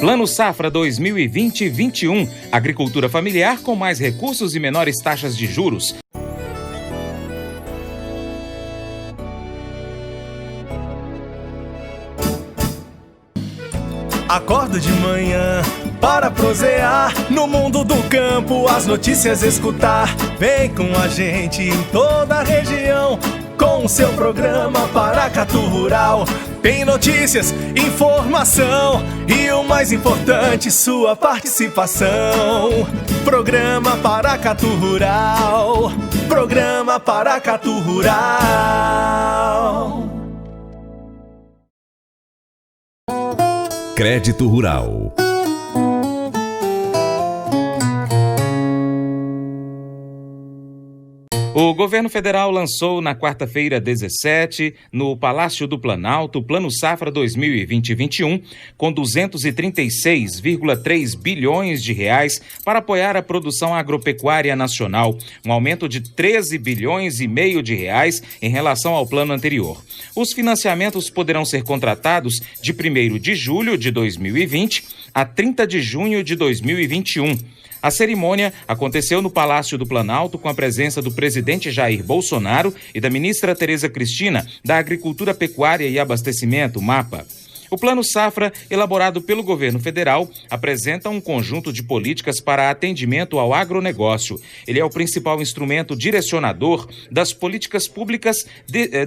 Plano Safra 2020-21. Agricultura familiar com mais recursos e menores taxas de juros. Acordo de manhã para prosear no mundo do campo, as notícias escutar. Vem com a gente em toda a região com o seu programa Paracatu Rural. Tem notícias, informação e o mais importante, sua participação. Programa Paracatu Rural. Programa Paracatu Rural. Crédito Rural. O governo federal lançou na quarta-feira 17, no Palácio do Planalto, o Plano Safra 2020-21, com 236,3 bilhões de reais para apoiar a produção agropecuária nacional, um aumento de 13 bilhões e meio de reais em relação ao plano anterior. Os financiamentos poderão ser contratados de 1º de julho de 2020 a 30 de junho de 2021. A cerimônia aconteceu no Palácio do Planalto com a presença do presidente Jair Bolsonaro e da ministra Tereza Cristina, da Agricultura, Pecuária e Abastecimento, MAPA. O Plano Safra, elaborado pelo governo federal, apresenta um conjunto de políticas para atendimento ao agronegócio. Ele é o principal instrumento direcionador das políticas públicas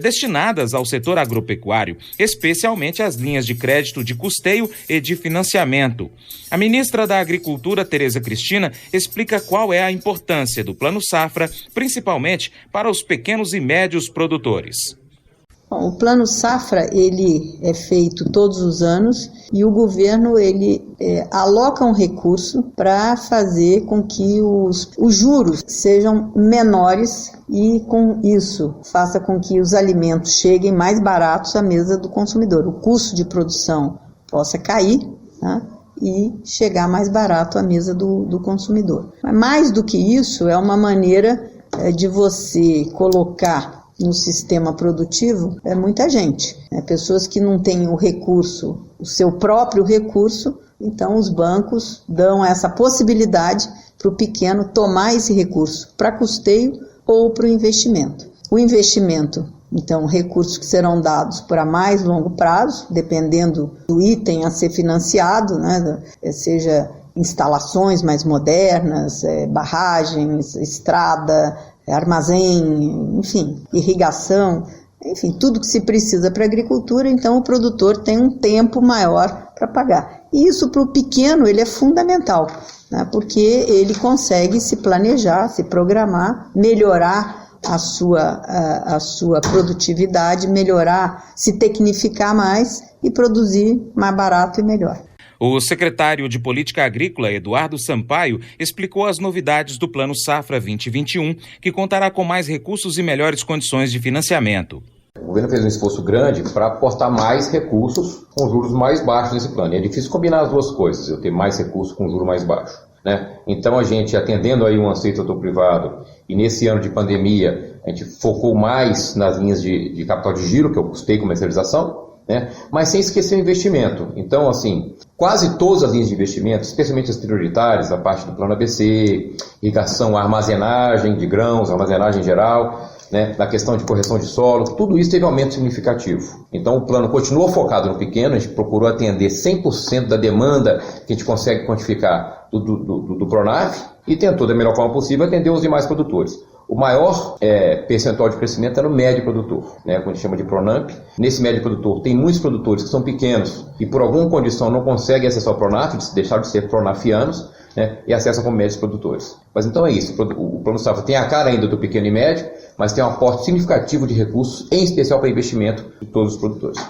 destinadas ao setor agropecuário, especialmente as linhas de crédito de custeio e de financiamento. A ministra da Agricultura, Tereza Cristina, explica qual é a importância do Plano Safra, principalmente para os pequenos e médios produtores. Bom, o Plano Safra, ele é feito todos os anos e o governo, ele aloca um recurso para fazer com que os juros sejam menores e, com isso, faça com que os alimentos cheguem mais baratos à mesa do consumidor. O custo de produção possa cair, né, e chegar mais barato à mesa do consumidor. Mas mais do que isso, é uma maneira de você colocar no sistema produtivo muita gente, pessoas que não têm o recurso, o seu próprio recurso, então os bancos dão essa possibilidade para o pequeno tomar esse recurso para custeio ou para o investimento. O investimento, então, recursos que serão dados para mais longo prazo, dependendo do item a ser financiado, né, seja instalações mais modernas, barragens, estrada, armazém, enfim, irrigação, enfim, tudo que se precisa para a agricultura, então o produtor tem um tempo maior para pagar. E isso para o pequeno ele é fundamental, né, porque ele consegue se planejar, se programar, melhorar a sua produtividade, melhorar, se tecnificar mais e produzir mais barato e melhor. O secretário de Política Agrícola, Eduardo Sampaio, explicou as novidades do Plano Safra 2021, que contará com mais recursos e melhores condições de financiamento. O governo fez um esforço grande para aportar mais recursos com juros mais baixos nesse plano. E é difícil combinar as duas coisas, eu ter mais recursos com juros mais baixos, né? Então a gente, atendendo aí um anseio do setor privado, e nesse ano de pandemia, a gente focou mais nas linhas de capital de giro, que é o custeio e comercialização, né? Mas sem esquecer o investimento. Então, assim, quase todas as linhas de investimento, especialmente as prioritárias, a parte do plano ABC, irrigação, armazenagem de grãos, armazenagem geral, né, na questão de correção de solo, tudo isso teve aumento significativo. Então o plano continuou focado no pequeno, a gente procurou atender 100% da demanda que a gente consegue quantificar do Pronaf e tentou, da melhor forma possível, atender os demais produtores. O maior percentual de crescimento é no médio produtor, né, quando a gente chama de Pronamp. Nesse médio produtor tem muitos produtores que são pequenos e por alguma condição não conseguem acessar o Pronaf, deixaram de ser pronafianos, né, e acessam como médios produtores. Mas então é isso, o Plano Safra tem a cara ainda do pequeno e médio, mas tem um aporte significativo de recursos, em especial para investimento de todos os produtores.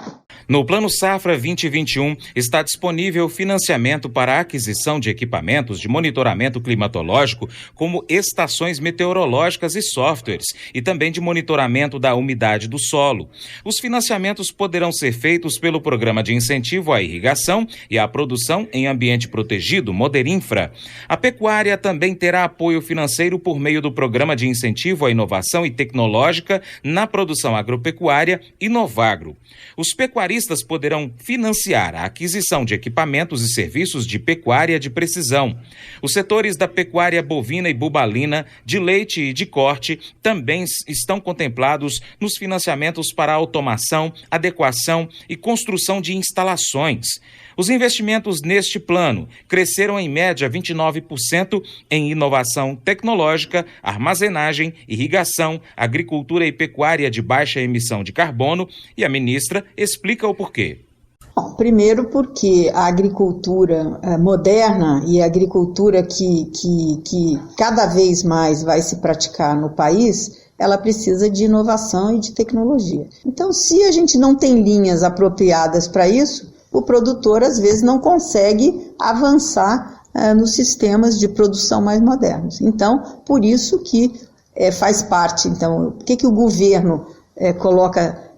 No Plano Safra 2021 está disponível financiamento para a aquisição de equipamentos de monitoramento climatológico, como estações meteorológicas e softwares, e também de monitoramento da umidade do solo. Os financiamentos poderão ser feitos pelo Programa de Incentivo à Irrigação e à Produção em Ambiente Protegido, Moderinfra. A pecuária também terá apoio financeiro por meio do Programa de Incentivo à Inovação e Tecnológica na Produção Agropecuária, Inovagro. Os pecuaristas setoristas poderão financiar a aquisição de equipamentos e serviços de pecuária de precisão. Os setores da pecuária bovina e bubalina, de leite e de corte também estão contemplados nos financiamentos para automação, adequação e construção de instalações. Os investimentos neste plano cresceram em média 29% em inovação tecnológica, armazenagem, irrigação, agricultura e pecuária de baixa emissão de carbono, e a ministra explica o porquê. Bom, primeiro porque a agricultura moderna e a agricultura que cada vez mais vai se praticar no país, ela precisa de inovação e de tecnologia. Então, se a gente não tem linhas apropriadas para isso, o produtor às vezes não consegue avançar nos sistemas de produção mais modernos. Então, por isso que faz parte, então, por que o governo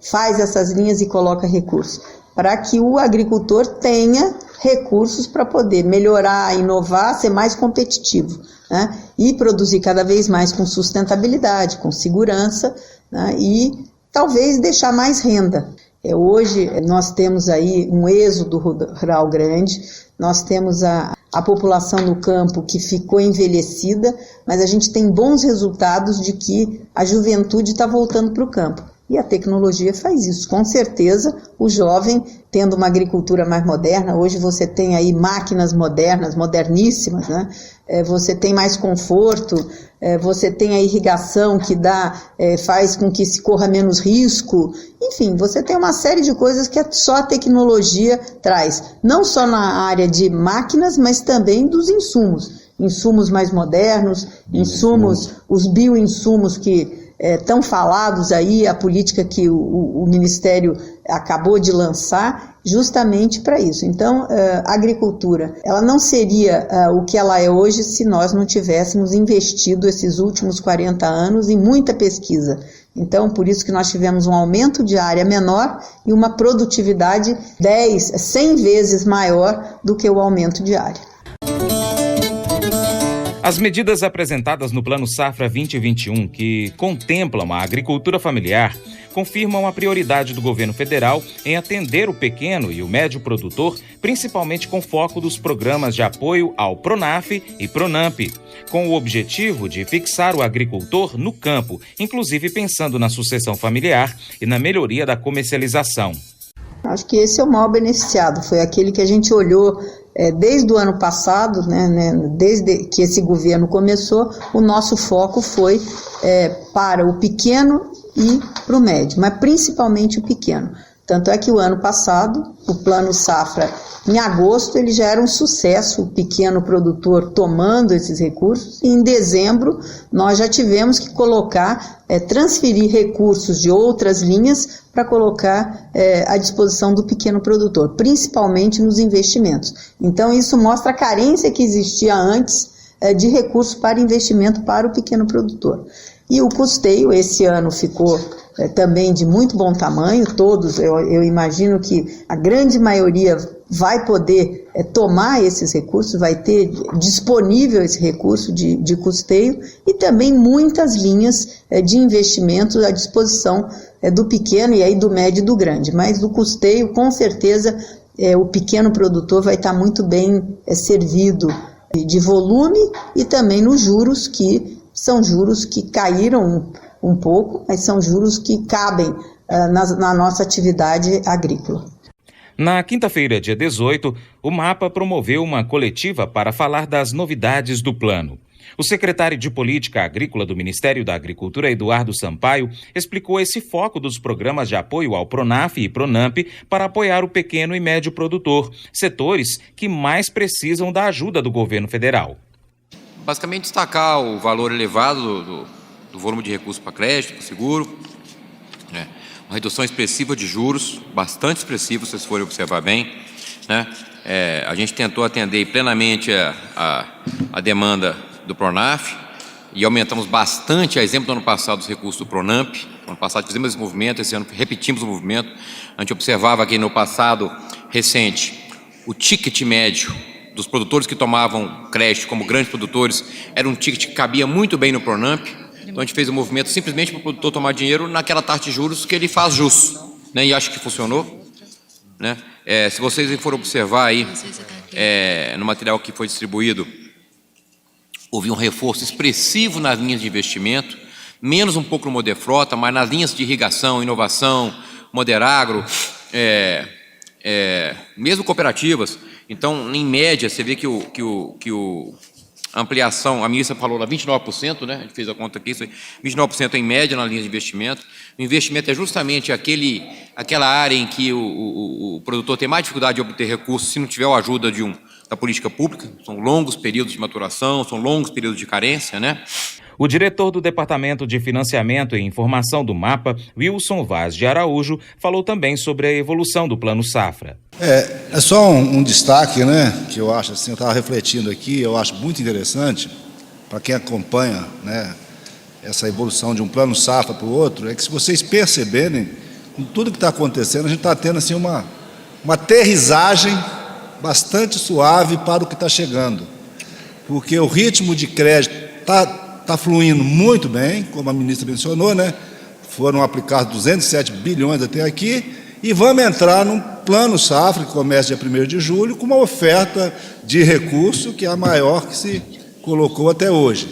faz essas linhas e coloca recursos? Para que o agricultor tenha recursos para poder melhorar, inovar, ser mais competitivo, né? E produzir cada vez mais com sustentabilidade, com segurança, né? E talvez deixar mais renda. Hoje nós temos aí um êxodo rural grande, nós temos a população no campo que ficou envelhecida, mas a gente tem bons resultados de que a juventude está voltando para o campo. E a tecnologia faz isso. Com certeza, o jovem, tendo uma agricultura mais moderna, hoje você tem aí máquinas modernas, moderníssimas, né? Você tem mais conforto, você tem a irrigação que faz com que se corra menos risco. Enfim, você tem uma série de coisas que só a tecnologia traz. Não só na área de máquinas, mas também dos insumos. Insumos mais modernos, os bioinsumos que tão falados aí, a política que o Ministério acabou de lançar, justamente para isso. Então, a agricultura, ela não seria o que ela é hoje se nós não tivéssemos investido esses últimos 40 anos em muita pesquisa. Então, por isso que nós tivemos um aumento de área menor e uma produtividade 100 vezes maior do que o aumento de área. As medidas apresentadas no Plano Safra 2021, que contemplam a agricultura familiar, confirmam a prioridade do governo federal em atender o pequeno e o médio produtor, principalmente com foco dos programas de apoio ao PRONAF e PRONAMP, com o objetivo de fixar o agricultor no campo, inclusive pensando na sucessão familiar e na melhoria da comercialização. Acho que esse é o maior beneficiado, foi aquele que a gente olhou desde o ano passado, né, desde que esse governo começou, o nosso foco foi para o pequeno e para o médio, mas principalmente o pequeno. Tanto é que o ano passado, o Plano Safra, em agosto, ele já era um sucesso, o pequeno produtor tomando esses recursos, e em dezembro nós já tivemos que transferir recursos de outras linhas para colocar à disposição do pequeno produtor, principalmente nos investimentos. Então isso mostra a carência que existia antes de recursos para investimento para o pequeno produtor. E o custeio esse ano ficou também de muito bom tamanho, eu imagino que a grande maioria vai poder tomar esses recursos, vai ter disponível esse recurso de custeio e também muitas linhas de investimentos à disposição do pequeno e aí do médio e do grande, mas do custeio com certeza o pequeno produtor vai estar muito bem servido de volume e também nos juros, que são juros que caíram um pouco, mas são juros que cabem na nossa atividade agrícola. Na quinta-feira, dia 18, o MAPA promoveu uma coletiva para falar das novidades do plano. O secretário de Política Agrícola do Ministério da Agricultura, Eduardo Sampaio, explicou esse foco dos programas de apoio ao PRONAF e PRONAMP para apoiar o pequeno e médio produtor, setores que mais precisam da ajuda do governo federal. Basicamente, destacar o valor elevado do volume de recursos para crédito, para seguro, uma redução expressiva de juros, bastante expressiva, se vocês forem observar bem, né? A gente tentou atender plenamente a demanda do PRONAF e aumentamos bastante, a exemplo do ano passado, os recursos do PRONAMP. No ano passado fizemos esse movimento, esse ano repetimos o movimento. A gente observava que no passado recente, o ticket médio dos produtores que tomavam crédito como grandes produtores era um ticket que cabia muito bem no PRONAMP. Então a gente fez um movimento simplesmente para o produtor tomar dinheiro naquela taxa de juros que ele faz jus, né? E acho que funcionou. né? Se vocês forem observar aí, no material que foi distribuído, houve um reforço expressivo nas linhas de investimento, menos um pouco no Moderfrota, mas nas linhas de irrigação, inovação, Moderagro, mesmo cooperativas. Então, em média, você vê que a ampliação, a ministra falou lá 29%, né? A gente fez a conta aqui, 29% em média na linha de investimento. O investimento é justamente aquela área em que o produtor tem mais dificuldade de obter recursos se não tiver a ajuda da política pública. São longos períodos de maturação, são longos períodos de carência, né? O diretor do Departamento de Financiamento e Informação do MAPA, Wilson Vaz de Araújo, falou também sobre a evolução do Plano Safra. É só um destaque, né, que eu acho, assim, eu estava refletindo aqui, eu acho muito interessante, para quem acompanha, né, essa evolução de um Plano Safra para o outro, é que se vocês perceberem, com tudo que está acontecendo, a gente está tendo assim, uma aterrissagem bastante suave para o que está chegando, porque o ritmo de crédito está fluindo muito bem, como a ministra mencionou, né? Foram aplicados 207 bilhões até aqui, e vamos entrar num Plano Safra, que começa dia 1º de julho, com uma oferta de recurso que é a maior que se colocou até hoje.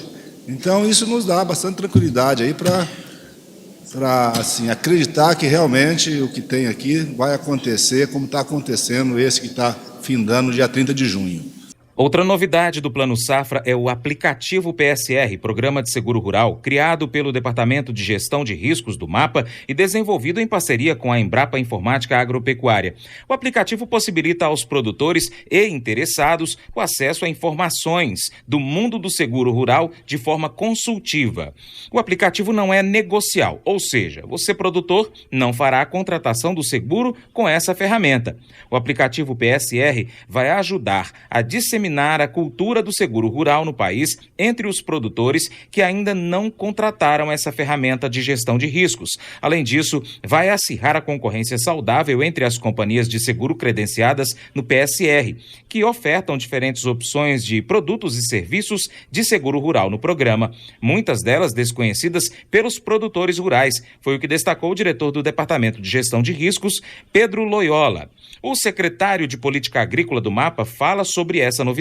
Então, isso nos dá bastante tranquilidade aí para assim, acreditar que realmente o que tem aqui vai acontecer, como está acontecendo esse que está findando dia 30 de junho. Outra novidade do Plano Safra é o aplicativo PSR, Programa de Seguro Rural, criado pelo Departamento de Gestão de Riscos do MAPA e desenvolvido em parceria com a Embrapa Informática Agropecuária. O aplicativo possibilita aos produtores e interessados o acesso a informações do mundo do seguro rural de forma consultiva. O aplicativo não é negocial, ou seja, você, produtor, não fará a contratação do seguro com essa ferramenta. O aplicativo PSR vai ajudar a disseminar a cultura do seguro rural no país entre os produtores que ainda não contrataram essa ferramenta de gestão de riscos. Além disso, vai acirrar a concorrência saudável entre as companhias de seguro credenciadas no PSR, que ofertam diferentes opções de produtos e serviços de seguro rural no programa, muitas delas desconhecidas pelos produtores rurais, foi o que destacou o diretor do Departamento de Gestão de Riscos, Pedro Loyola. O secretário de Política Agrícola do MAPA fala sobre essa novidade.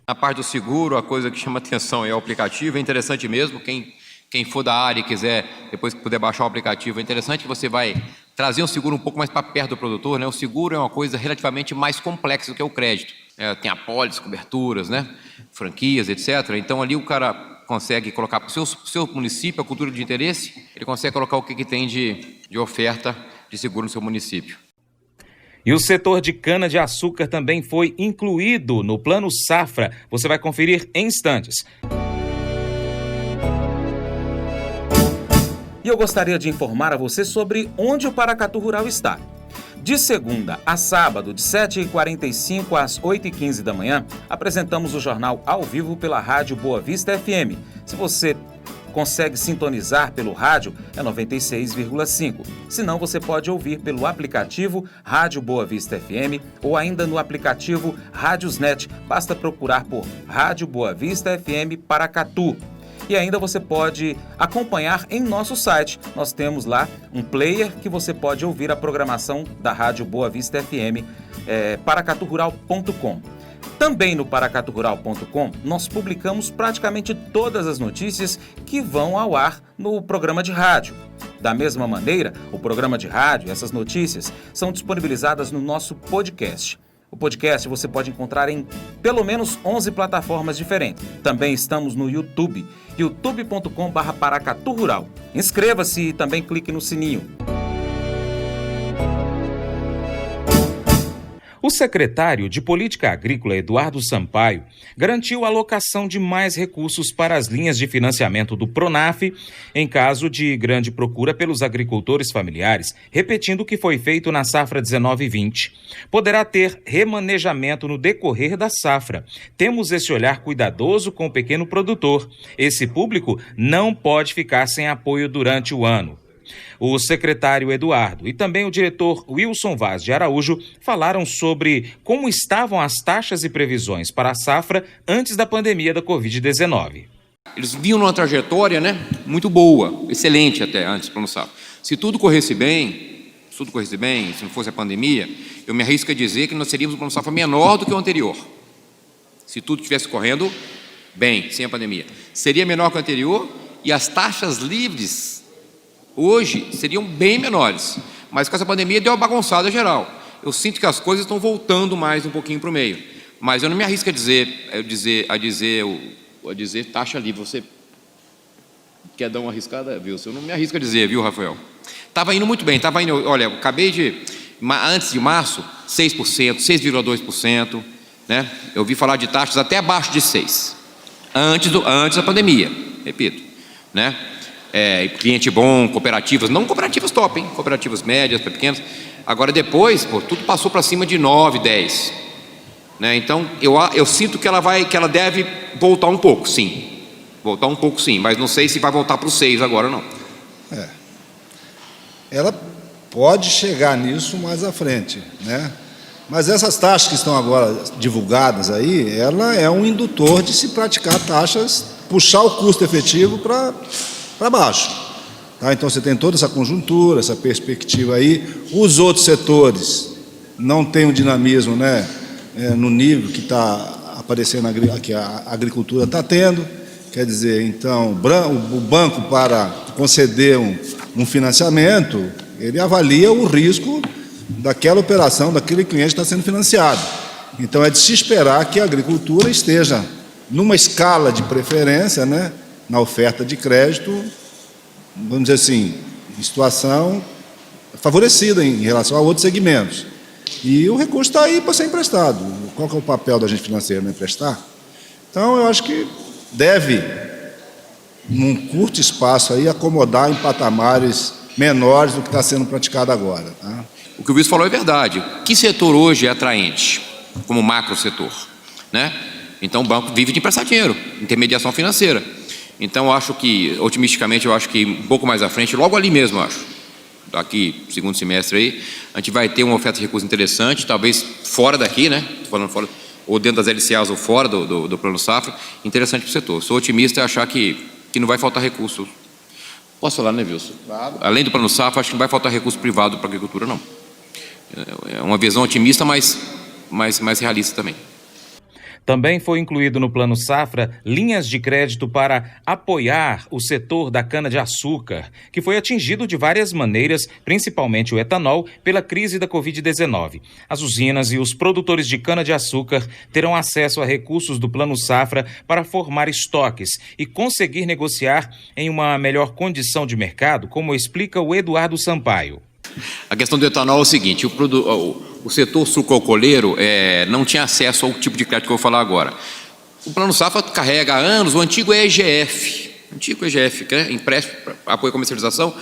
Na parte do seguro, a coisa que chama atenção é o aplicativo, é interessante mesmo, quem for da área e quiser, depois que puder baixar o aplicativo, é interessante que você vai trazer um seguro um pouco mais para perto do produtor, né? O seguro é uma coisa relativamente mais complexa do que o crédito. Tem apólices, coberturas, né? Franquias, etc. Então ali o cara consegue colocar para o seu município a cultura de interesse, ele consegue colocar o que tem de oferta de seguro no seu município. E o setor de cana-de-açúcar também foi incluído no Plano Safra. Você vai conferir em instantes. E eu gostaria de informar a você sobre onde o Paracatu Rural está. De segunda a sábado, de 7h45 às 8h15 da manhã, apresentamos o jornal ao vivo pela Rádio Boa Vista FM. Se você consegue sintonizar pelo rádio, é 96,5. Se não, você pode ouvir pelo aplicativo Rádio Boa Vista FM ou ainda no aplicativo Rádiosnet. Basta procurar por Rádio Boa Vista FM Paracatu. E ainda você pode acompanhar em nosso site. Nós temos lá um player que você pode ouvir a programação da Rádio Boa Vista FM, paracaturural.com. Também no paracaturural.com nós publicamos praticamente todas as notícias que vão ao ar no programa de rádio. Da mesma maneira, o programa de rádio e essas notícias são disponibilizadas no nosso podcast. O podcast você pode encontrar em pelo menos 11 plataformas diferentes. Também estamos no YouTube, youtube.com/paracaturural. Inscreva-se e também clique no sininho. O secretário de Política Agrícola, Eduardo Sampaio, garantiu a alocação de mais recursos para as linhas de financiamento do Pronaf em caso de grande procura pelos agricultores familiares, repetindo o que foi feito na safra 19/20. Poderá ter remanejamento no decorrer da safra. Temos esse olhar cuidadoso com o pequeno produtor. Esse público não pode ficar sem apoio durante o ano. O secretário Eduardo e também o diretor Wilson Vaz de Araújo falaram sobre como estavam as taxas e previsões para a safra antes da pandemia da Covid-19. Eles vinham numa trajetória, né, muito boa, excelente até antes do Plano Safra. Se tudo corresse bem, tudo corresse bem, se não fosse a pandemia, eu me arrisco a dizer que nós teríamos um plano safra menor do que o anterior. Se tudo estivesse correndo bem, sem a pandemia. Seria menor que o anterior e as taxas livres hoje seriam bem menores. Mas com essa pandemia deu uma bagunçada geral. Eu sinto que as coisas estão voltando mais um pouquinho para o meio. Mas eu não me arrisco a dizer taxa livre. Você quer dar uma arriscada, Wilson? Eu não me arrisco a dizer, viu, Rafael? Estava indo muito bem, estava indo, olha, eu acabei de, antes de março, 6%, 6,2%, né? Eu ouvi falar de taxas até abaixo de 6%, antes da pandemia, repito, né? Cliente bom, cooperativas, não cooperativas top, hein? Cooperativas médias, pequenas. Agora depois, tudo passou para cima de 9, 10, né? Então eu sinto que ela deve voltar um pouco, sim. Voltar um pouco, sim, mas não sei se vai voltar para o 6 agora, não. Ela pode chegar nisso mais à frente, né? Mas essas taxas que estão agora divulgadas aí, ela é um indutor de se praticar taxas, puxar o custo efetivo para baixo. Tá? Então você tem toda essa conjuntura, essa perspectiva aí. Os outros setores não têm o dinamismo, né, no nível que está aparecendo, que a agricultura está tendo. Quer dizer, então, o banco, para conceder um financiamento, ele avalia o risco daquela operação, daquele cliente que está sendo financiado. Então, é de se esperar que a agricultura esteja numa escala de preferência, né, na oferta de crédito, vamos dizer assim, em situação favorecida em relação a outros segmentos. E o recurso está aí para ser emprestado. Qual que é o papel da agente financeira? Não emprestar? Então, eu acho que deve, num curto espaço, aí, acomodar em patamares menores do que está sendo praticado agora. Tá? O que o Wilson falou é verdade. Que setor hoje é atraente, como macro setor, né? Então o banco vive de emprestar dinheiro, intermediação financeira. Então eu acho que, otimisticamente, eu acho que um pouco mais à frente, logo ali mesmo, eu acho, daqui segundo semestre aí, a gente vai ter uma oferta de recursos interessante, talvez fora daqui, né? Estou falando fora, ou dentro das LCAs ou fora do Plano Safra, interessante para o setor. Sou otimista em achar que não vai faltar recurso. Posso falar, né, Wilson? Claro. Além do Plano Safra, acho que não vai faltar recurso privado para a agricultura, não. É uma visão otimista, mas realista também. Também foi incluído no Plano Safra linhas de crédito para apoiar o setor da cana-de-açúcar, que foi atingido de várias maneiras, principalmente o etanol, pela crise da Covid-19. As usinas e os produtores de cana-de-açúcar terão acesso a recursos do Plano Safra para formar estoques e conseguir negociar em uma melhor condição de mercado, como explica o Eduardo Sampaio. A questão do etanol é o seguinte, o setor sucroalcooleiro não tinha acesso ao tipo de crédito que eu vou falar agora. O Plano Safra carrega há anos o antigo EGF, que é empréstimo, apoio à comercialização.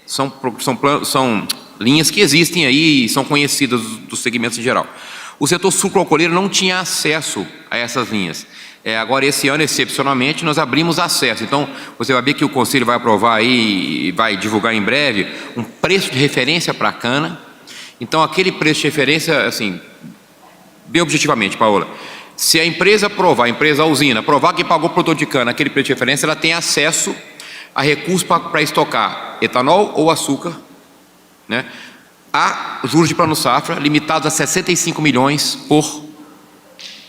São linhas que existem aí e são conhecidas dos segmentos em geral. O setor sucroalcooleiro não tinha acesso a essas linhas. Agora, esse ano, excepcionalmente, nós abrimos acesso. Então, você vai ver que o Conselho vai aprovar aí e vai divulgar em breve um preço de referência para a cana. Então, aquele preço de referência, assim, bem objetivamente, Paola, se a empresa provar, a usina, provar que pagou o produtor de cana aquele preço de referência, ela tem acesso a recursos para estocar etanol ou açúcar, né, a juros de Plano Safra, limitados a 65 milhões por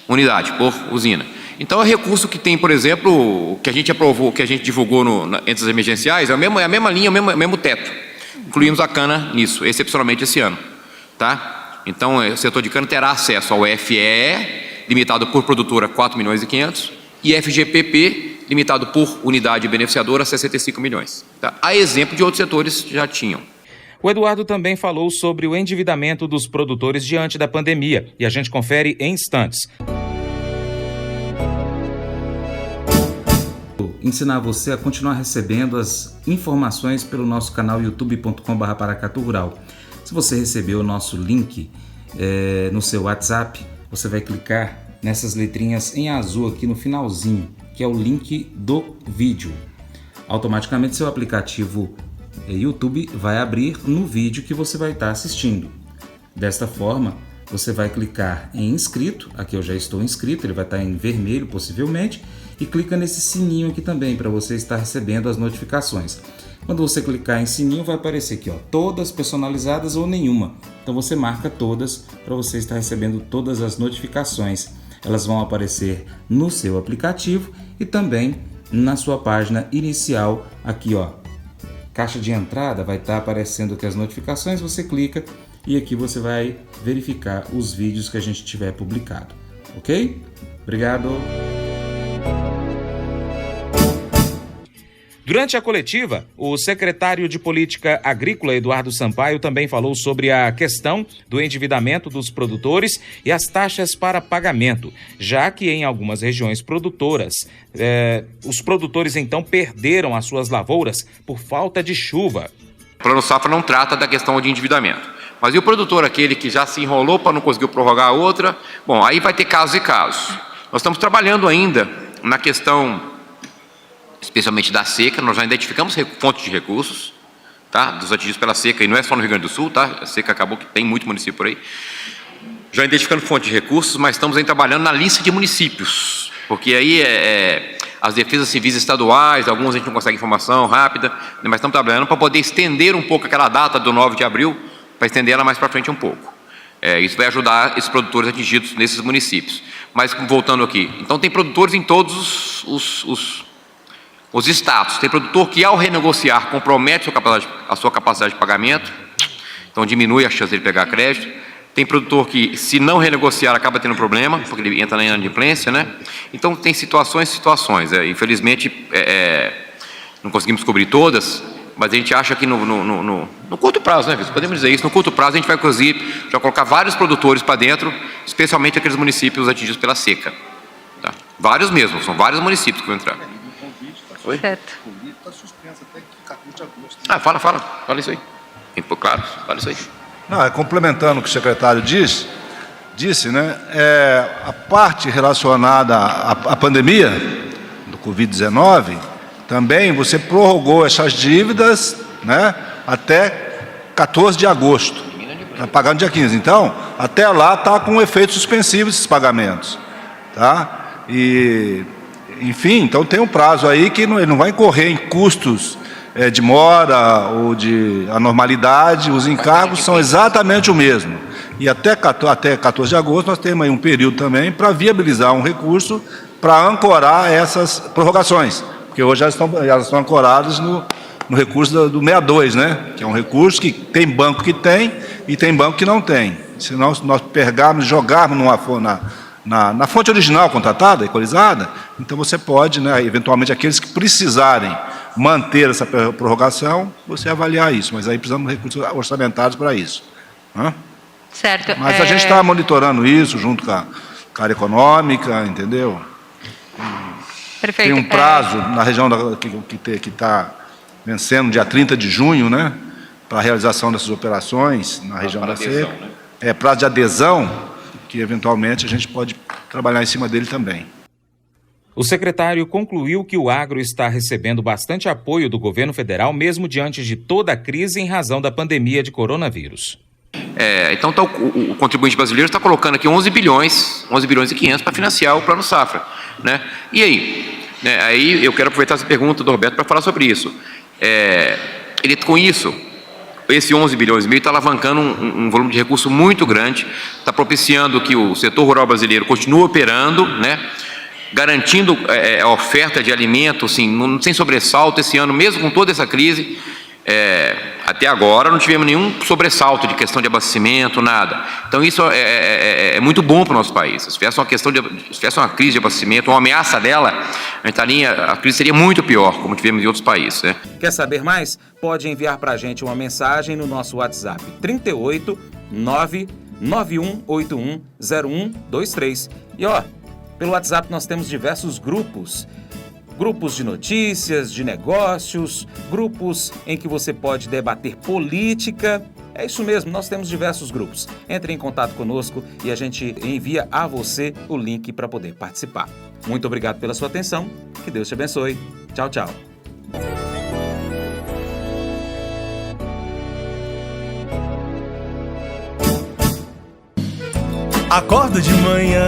unidade, por usina. Então, é recurso que tem, por exemplo, que a gente aprovou, que a gente divulgou entre as emergenciais, é a mesma linha, o mesmo teto. Incluímos a cana nisso, excepcionalmente esse ano. Tá? Então, o setor de cana terá acesso ao FEE, limitado por produtora 4 milhões e 500, e FGPP, limitado por unidade beneficiadora a 65 milhões. Tá? A exemplo de outros setores que já tinham. O Eduardo também falou sobre o endividamento dos produtores diante da pandemia, e a gente confere em instantes. Ensinar você a continuar recebendo as informações pelo nosso canal youtube.com/Paracatu Rural. Se você recebeu o nosso link no seu WhatsApp, você vai clicar nessas letrinhas em azul aqui no finalzinho, que é o link do vídeo. Automaticamente seu aplicativo YouTube vai abrir no vídeo que você vai estar assistindo. Desta forma, você vai clicar em inscrito, aqui eu já estou inscrito, ele vai estar em vermelho possivelmente, e clica nesse sininho aqui também para você estar recebendo as notificações. Quando você clicar em sininho, vai aparecer aqui, ó, todas personalizadas ou nenhuma. Então você marca todas para você estar recebendo todas as notificações. Elas vão aparecer no seu aplicativo e também na sua página inicial aqui, ó. Caixa de entrada vai estar aparecendo aqui as notificações, você clica e aqui você vai verificar os vídeos que a gente tiver publicado, ok? Obrigado! Durante a coletiva, o secretário de Política Agrícola, Eduardo Sampaio, também falou sobre a questão do endividamento dos produtores e as taxas para pagamento, já que em algumas regiões produtoras, os produtores então perderam as suas lavouras por falta de chuva. O Plano Safra não trata da questão de endividamento. Mas e o produtor, aquele que já se enrolou para não conseguir prorrogar a outra? Bom, aí vai ter casos e casos. Nós estamos trabalhando ainda na questão, especialmente da seca. Nós já identificamos fontes de recursos, tá? Dos atingidos pela seca, e não é só no Rio Grande do Sul, tá? A seca acabou que tem muito município por aí. Já identificando fontes de recursos, mas estamos aí trabalhando na lista de municípios, porque aí as defesas civis estaduais, alguns a gente não consegue informação rápida, mas estamos trabalhando para poder estender um pouco aquela data do 9 de abril, para estender ela mais para frente um pouco. Isso vai ajudar esses produtores atingidos nesses municípios. Mas voltando aqui, então tem produtores em todos os estados. Tem produtor que, ao renegociar, compromete a sua capacidade de pagamento, então diminui a chance de ele pegar crédito. Tem produtor que, se não renegociar, acaba tendo problema, porque ele entra na inadimplência, né? Então tem situações. Infelizmente, não conseguimos cobrir todas, mas a gente acha que no curto prazo, né, podemos dizer isso, no curto prazo a gente vai conseguir já colocar vários produtores para dentro, especialmente aqueles municípios atingidos pela seca. Tá? Vários mesmo, são vários municípios que vão entrar. Oi? Certo. Está suspenso até 14 de agosto. Fala isso aí. Claro, fala isso aí. Não, complementando o que o secretário disse, né, a parte relacionada à pandemia do Covid-19, também você prorrogou essas dívidas, né, até 14 de agosto, pagando dia 15. Então, até lá está com efeito suspensivo esses pagamentos. Tá? E, enfim, então tem um prazo aí que ele não vai incorrer em custos de mora ou de anormalidade. Os encargos são exatamente o mesmo. E até 14 de agosto nós temos aí um período também para viabilizar um recurso para ancorar essas prorrogações, porque hoje elas estão ancoradas no recurso do 62, né? Que é um recurso que tem banco que tem e tem banco que não tem. Se nós pegarmos e jogarmos na fonte original contratada, equalizada, então você pode, né, eventualmente, aqueles que precisarem manter essa prorrogação, você avaliar isso, mas aí precisamos de recursos orçamentários para isso. Né? Certo. Mas a gente está monitorando isso junto com a área econômica, entendeu? Perfeito. Tem um prazo na região que está vencendo, dia 30 de junho, né, para a realização dessas operações na região da seca. Né? Prazo de adesão, que eventualmente a gente pode trabalhar em cima dele também. O secretário concluiu que o agro está recebendo bastante apoio do governo federal, mesmo diante de toda a crise em razão da pandemia de coronavírus. Então o contribuinte brasileiro está colocando aqui 11 bilhões e 500 para financiar o Plano Safra. Né? E aí? Aí eu quero aproveitar essa pergunta do Roberto para falar sobre isso. Com isso, esse 11 bilhões e meio está alavancando um volume de recurso muito grande, está propiciando que o setor rural brasileiro continue operando, né? Garantindo a oferta de alimento, assim, sem sobressalto esse ano, mesmo com toda essa crise. Até agora não tivemos nenhum sobressalto de questão de abastecimento, nada. Então isso é muito bom para o nosso país. Se tivesse uma crise de abastecimento, uma ameaça dela, a crise seria muito pior, como tivemos em outros países. Né? Quer saber mais? Pode enviar para a gente uma mensagem no nosso WhatsApp 38 99181 0123. E pelo WhatsApp nós temos diversos grupos. Grupos de notícias, de negócios, grupos em que você pode debater política. É isso mesmo, nós temos diversos grupos. Entre em contato conosco e a gente envia a você o link para poder participar. Muito obrigado pela sua atenção, que Deus te abençoe. Tchau, tchau. Acordo de manhã